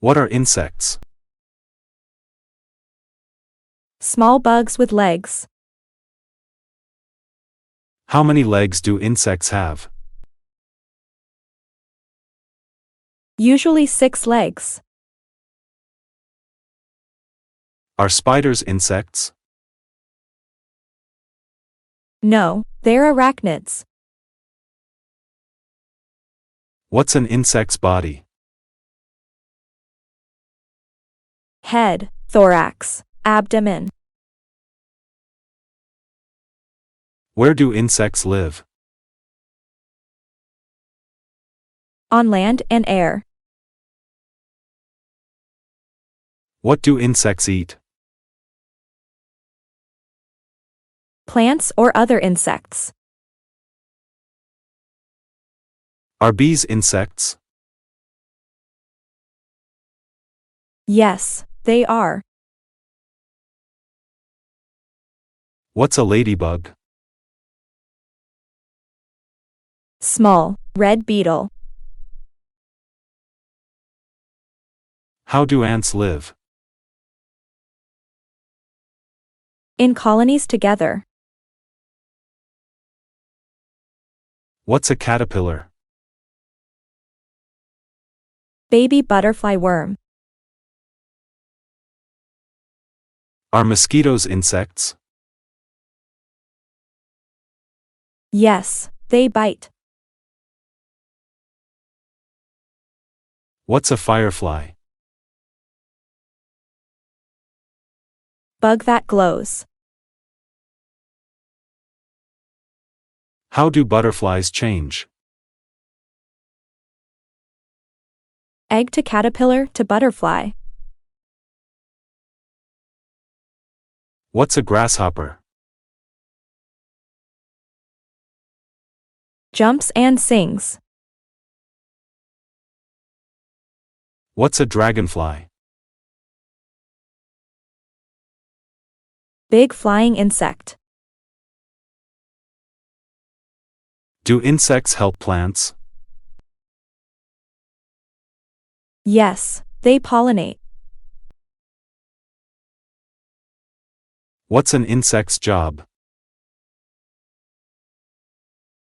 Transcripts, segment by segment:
What are insects? Small bugs with legs. How many legs do insects have? Usually 6 legs. Are spiders insects? No, they're arachnids. What's an insect's body? Head, thorax, abdomen. Where do insects live? On land and air. What do insects eat? Plants or other insects. Are bees insects? Yes, they are. What's a ladybug? Small, red beetle. How do ants live? In colonies together. What's a caterpillar? Baby butterfly worm. Are mosquitoes insects? Yes, they bite. What's a firefly? Bug that glows. How do butterflies change? Egg to caterpillar to butterfly. What's a grasshopper? Jumps and sings. What's a dragonfly? Big flying insect. Do insects help plants? Yes, they pollinate. What's an insect's job?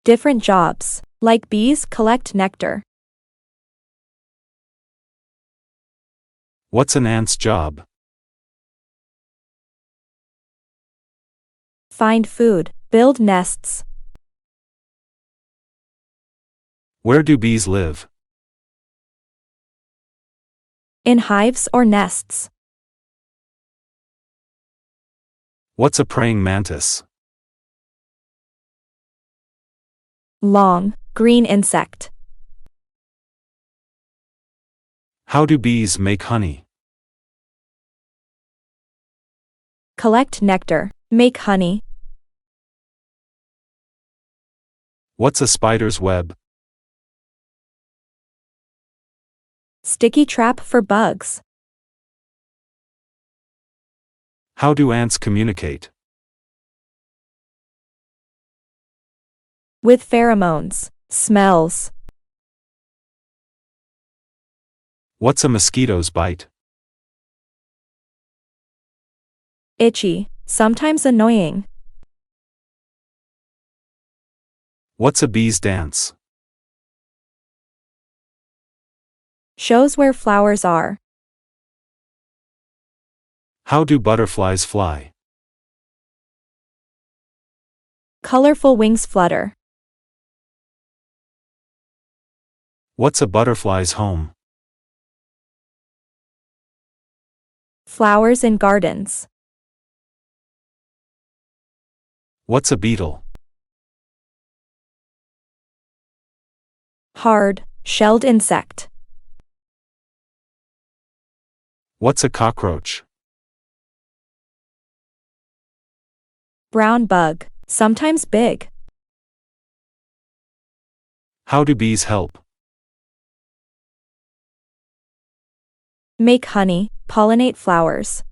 Different jobs. Like bees collect nectar. What's an ant's job? Find food. Build nests. Where do bees live? In hives or nests. What's a praying mantis? Long, green insect. How do bees make honey? Collect nectar. Make honey. What's a spider's web? Sticky trap for bugs. How do ants communicate? With pheromones. Smells. What's a mosquito's bite? Itchy. Sometimes annoying. What's a bee's dance? Shows where flowers are. How do butterflies fly? Colorful wings flutter. What's a butterfly's home? Flowers in gardens. What's a beetle? Hard, shelled insect. What's a cockroach? Brown bug. Sometimes big. How do bees help? Make honey. Pollinate flowers.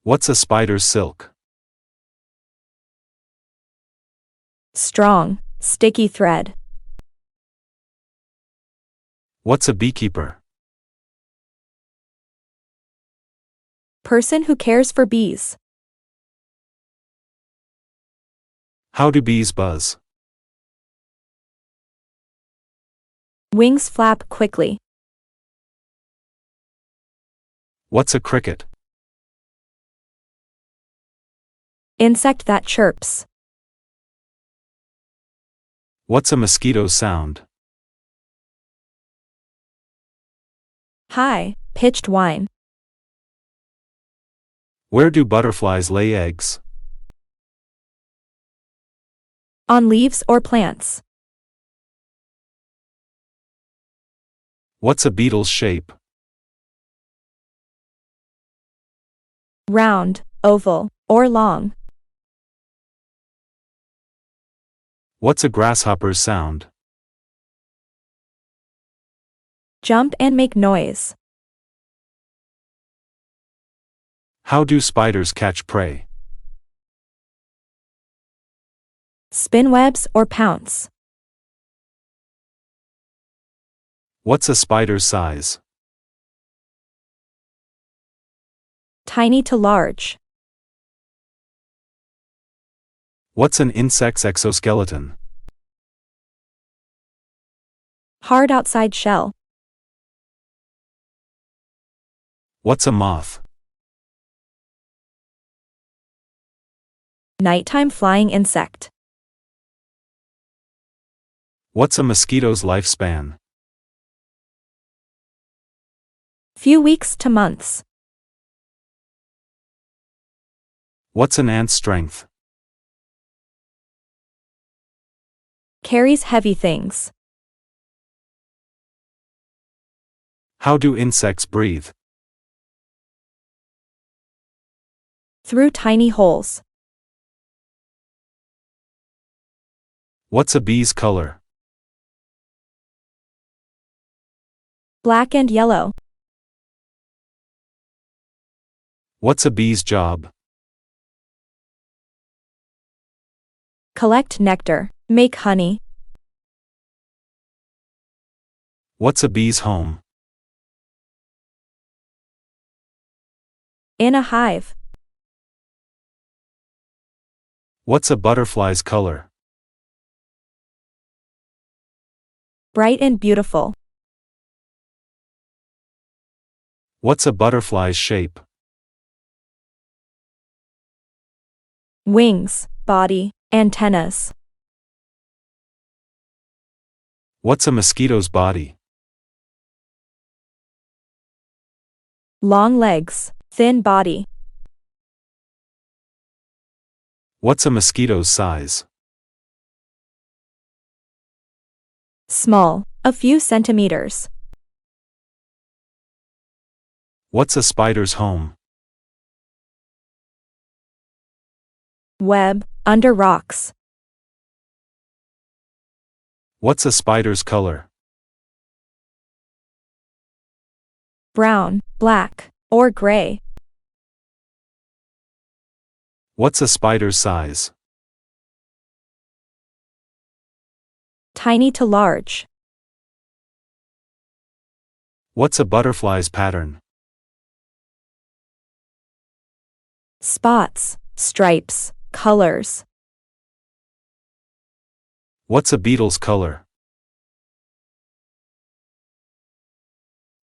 What's a spider's silk? Strong, sticky thread. What's a beekeeper? Person who cares for bees. How do bees buzz? Wings flap quickly. What's a cricket? Insect that chirps. What's a mosquito's sound? High pitched whine. Where do butterflies lay eggs? On leaves or plants. What's a beetle's shape? Round, oval, or long. What's a grasshopper's sound? Jump and make noise. How do spiders catch prey? Spin webs or pounce. What's a spider's size? Tiny to large. What's an insect's exoskeleton? Hard outside shell. What's a moth? Nighttime flying insect. What's a mosquito's lifespan? Few weeks to months. What's an ant's strength? Carries heavy things. How do insects breathe? Through tiny holes. What's a bee's color? Black and yellow. What's a bee's job? Collect nectar. Make honey. What's a bee's home? In a hive. What's a butterfly's color? Bright and beautiful. What's a butterfly's shape? Wings, body, antennas. What's a mosquito's body? Long legs, thin body. What's a mosquito's size? Small, a few centimeters. What's a spider's home? Web, under rocks. What's a spider's color? Brown, black, or gray. What's a spider's size? Tiny to large. What's a butterfly's pattern? Spots, stripes, colors. What's a beetle's color?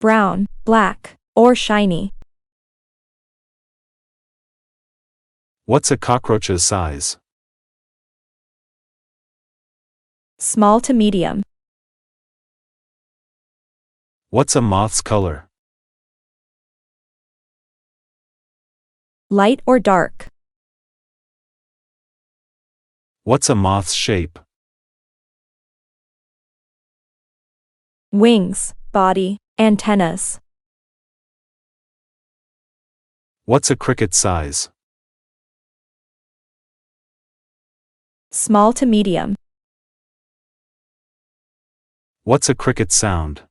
Brown, black, or shiny. What's a cockroach's size? Small to medium. What's a moth's color? Light or dark. What's a moth's shape? Wings, body, antennas. What's a cricket's size? Small to medium. What's a cricket's sound?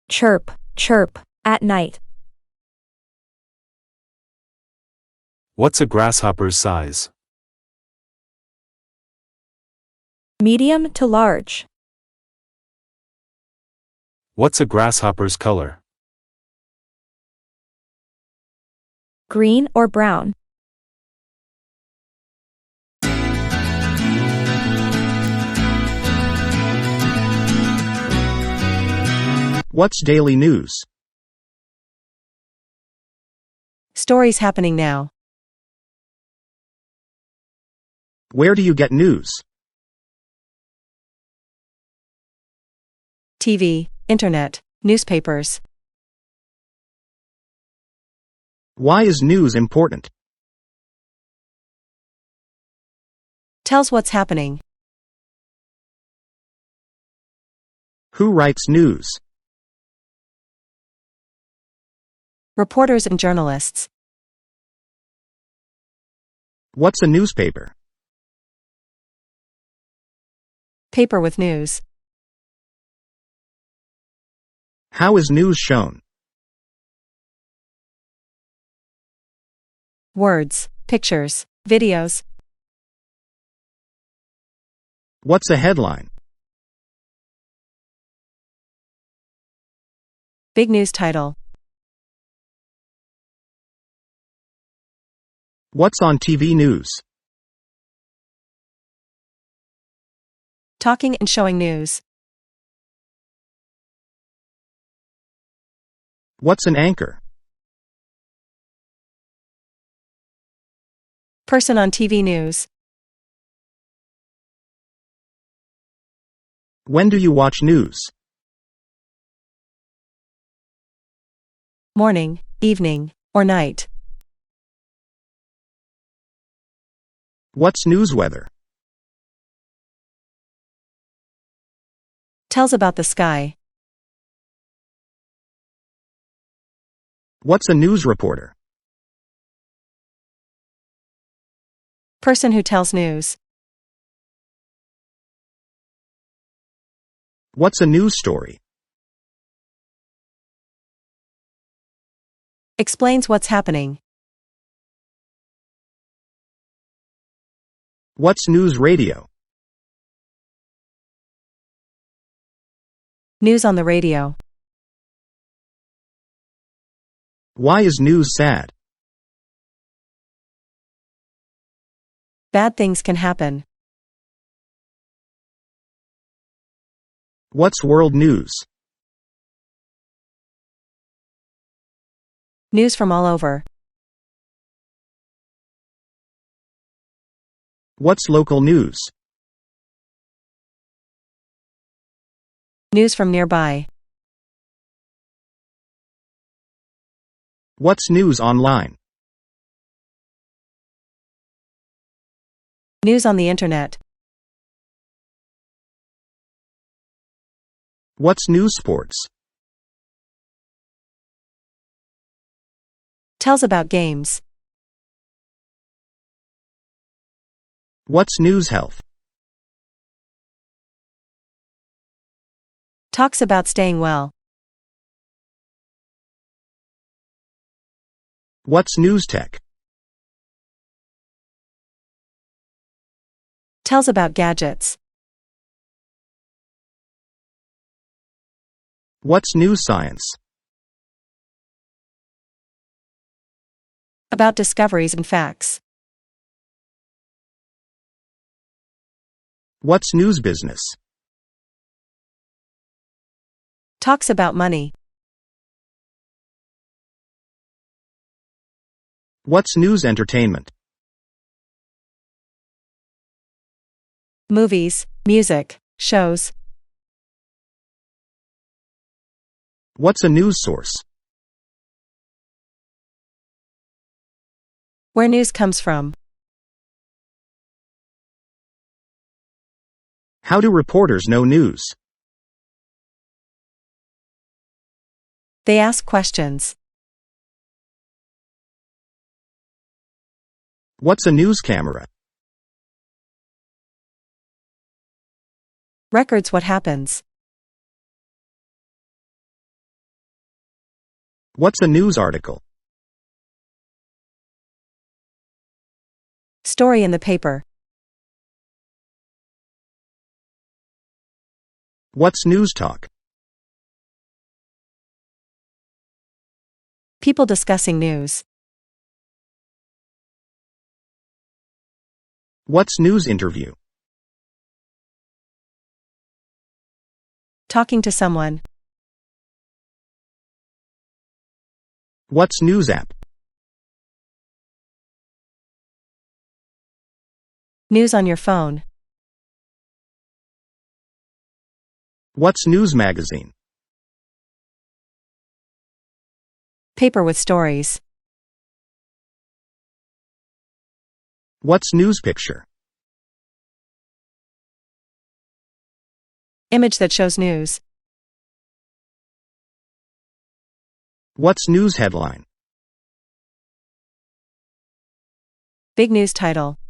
Chirp, chirp, at night. What's a grasshopper's size? Medium to large. What's a grasshopper's color? Green or brown. What's daily news? Stories happening now. Where do you get news? TV, internet, newspapers. Why is news important? Tells what's happening. Who writes news? Reporters and journalists. What's a newspaper? Paper with news. How is news shown? Words, pictures, videos. What's a headline? Big news title. What's on TV news? Talking and showing news. What's an anchor? Person on TV news. When do you watch news? Morning, evening, or night. What's news weather? Tells about the sky. What's a news reporter? Person who tells news. What's a news story? Explains what's happening. What's news radio? News on the radio. Why is news sad? Bad things can happen. What's world news? News from all over. What's local news? News from nearby. What's news online? News on the internet. What's news sports? Tells about games. What's news health? Talks about staying well. What's news tech? Tells about gadgets. What's news science? About discoveries and facts. What's news business? Talks about money. What's news entertainment? Movies, music, shows. What's a news source? Where news comes from. How do reporters know news? They ask questions. What's a news camera? Records what happens. What's a news article? Story in the paper. What's news talk? People discussing news. What's news interview? Talking to someone. What's news app? News on your phone. What's news magazine? Paper with stories. What's news picture? Image that shows news. What's news headline? Big news title.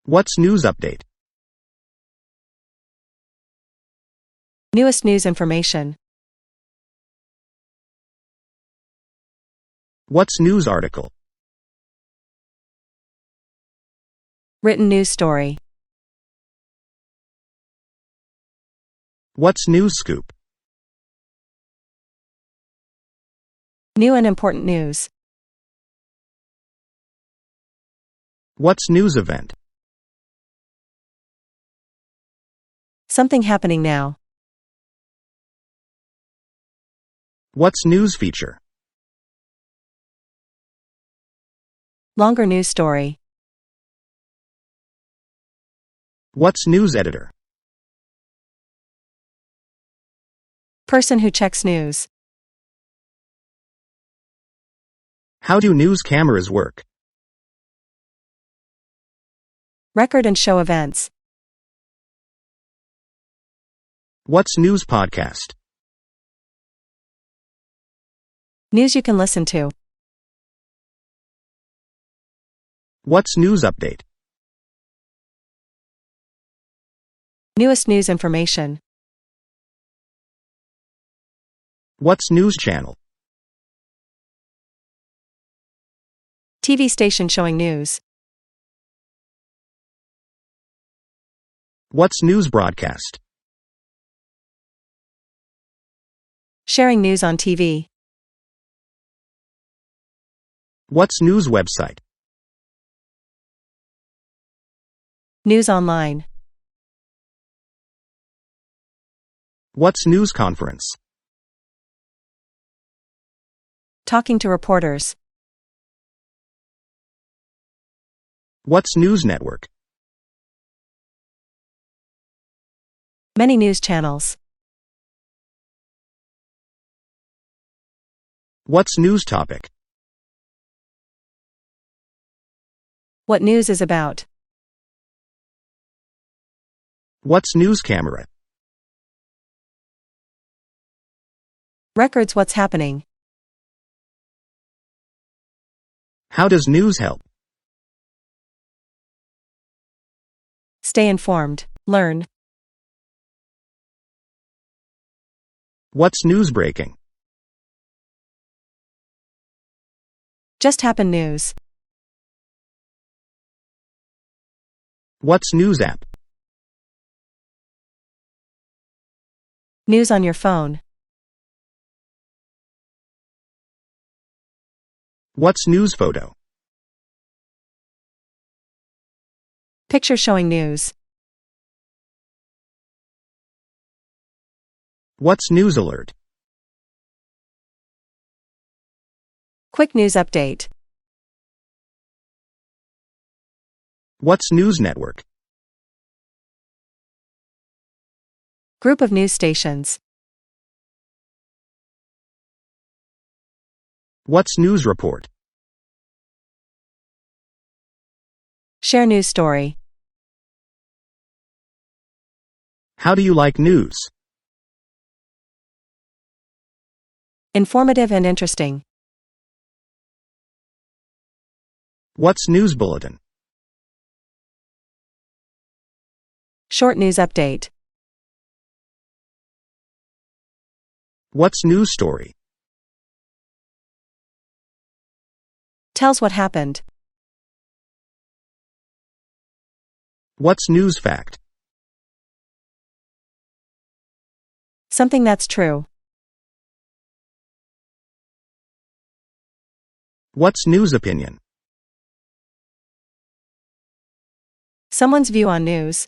What's news update? Newest news information. What's news article? Written news story. What's news scoop? New and important news. What's news event? Something happening now. What's news feature? Longer news story. What's news editor? Person who checks news. How do news cameras work? Record and show events. What's news podcast? News you can listen to. What's news update? Newest news information. What's news channel? TV station showing news. What's news broadcast? Sharing news on TV. What's news website? News online. What's news conference? Talking to reporters. What's news network? Many news channels. What's news topic? What news is about. What's news camera? Records what's happening. How does news help? Stay informed. Learn. What's news breaking? Just happened news. What's news app? News on your phone. What's news photo? Picture showing news. What's news alert? Quick news update. What's news network? Group of news stations. What's news report? Share news story. How do you like news? Informative and interesting. What's news bulletin? Short news update. What's news story? Tells what happened. What's news fact? Something that's true. What's news opinion? Someone's view on news.